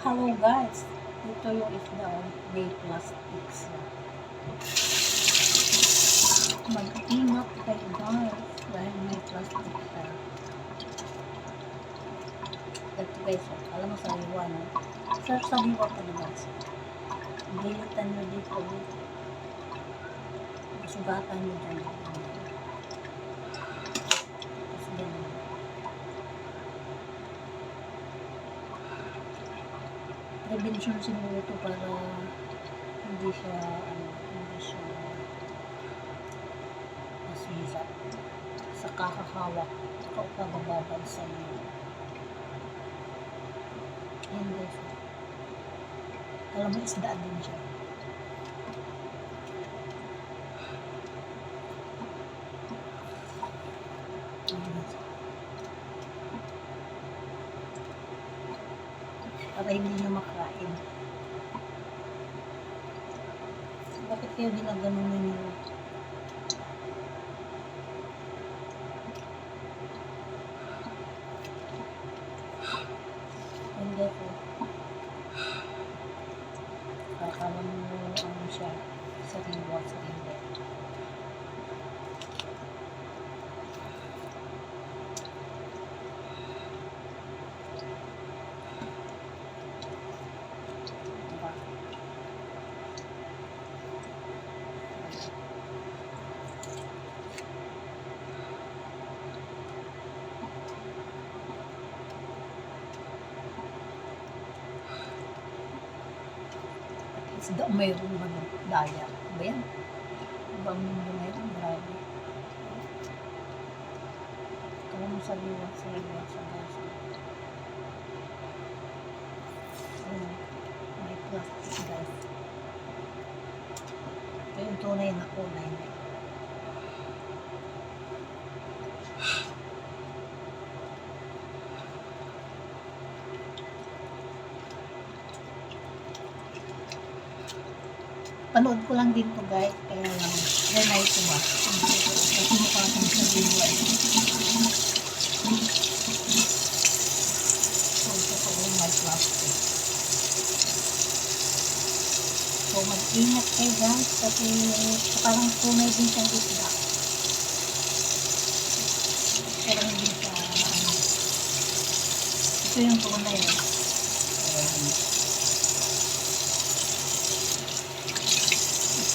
Hello guys, ito yung isda may plastics. Mag-ingat kayo guys dahil may plastic siya. Ito guys, alam mo sa iwa, no? Sa iwa pa naman siya. Gilitan nyo dito. Sugatan nyo dyan. Tapos ganun. Prevention siguro ito para hindi siya masisa sa kakahawak o kabababad sa iyo. Ayan guys. Alam mo, isda din siya. Para hindi nyo makain. Bakit kayo ginaganon ninyo? Hindi po. Kakala mo ano siya, sariwa. Isda mayroon ano, daya. Ba yan? Ibang mundo mayroon, grabe. Kala mo sariwa sa gasa. May plastic guys. Ito yung tunay na kulay na. Panood ko lang din to guys, kaya lang renay ko ba? Kasi mukha kang sa video. So, ito may plastic. So, mag-ingat kayo guys, kasi parang tunay din siyang isda. Pero hindi siya, ito yung tunay.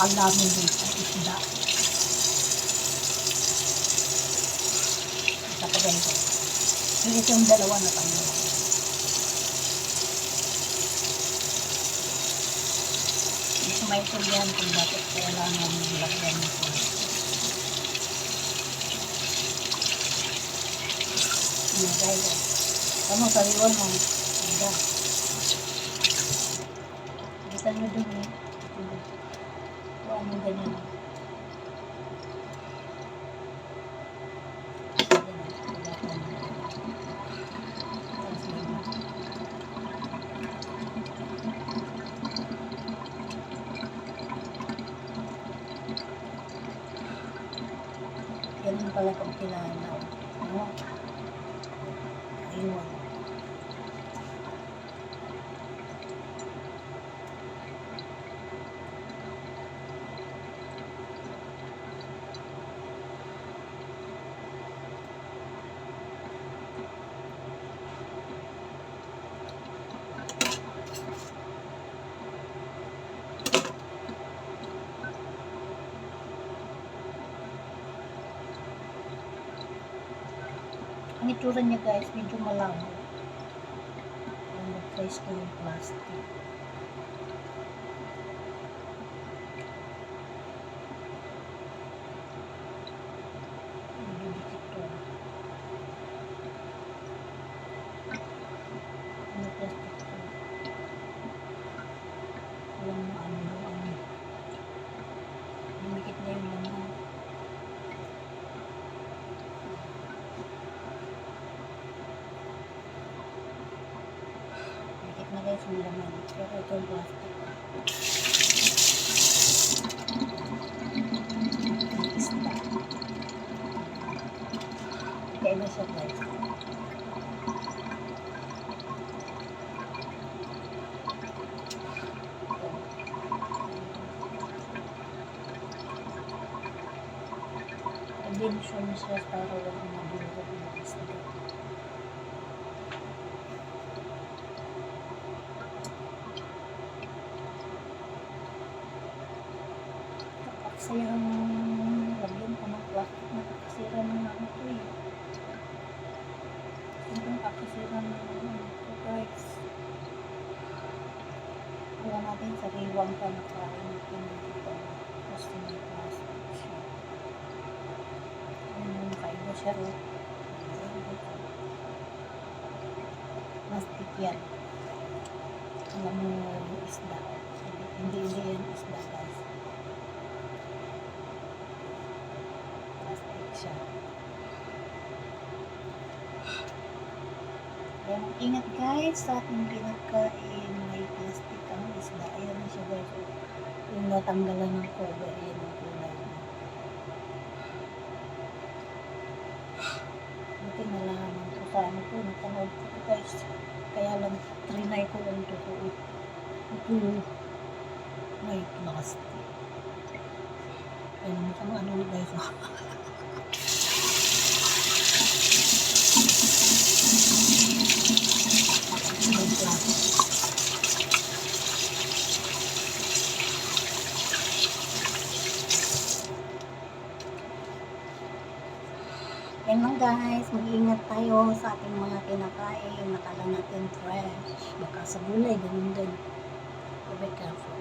Alamin din sa isda. Sa paganda. Yung itong dalawa na tanong. Ito may tulihan kung bakit kailangan nilagyan nito. Yung guys. Ano, sariwan mo. Ganda. Kita nyo dun eh. Ano ganyan. Ganun pala kung kinanaw. No? Ayun. Ang itsura niya guys, medyo malabo. Ang nag-price ko yung plastic. Medyo dikit to. Ano plastic to? Walang ano. Dumikit na yung laman. Na guys yung laman, pero ito yung plastic. Isda. Kaya na siya guys. prevention siya para walang mabulok ng isda. Nakakasirang lagyan pa ng plastic, nakakasira ng ano to eh. Sobrang nakakasira ng ano to guys. Wala natin sariwang pa na kain natin dito. Kasi may plastic siya. Ayun, kaiba siya ro. Plastic yan. Alam mo yung isda. Hindi yan isda guys. Plastic siya. Kaya ingat guys sa ating pinagkain. May plastic ang isda. Ayan na siya guys. Yung natanggalan ng cover yan ang kulay niya. Buti nalaman ko sa ano po. Napanood ko guys. Kaya lang trinay ko kung totoo. Ito may plastic. Ayan mukhang ano ni guys. May plastic. Yan lang guys, mag-iingat tayo sa ating mga kinakain, nakala natin fresh, baka sa gulay, ganun din. So be careful.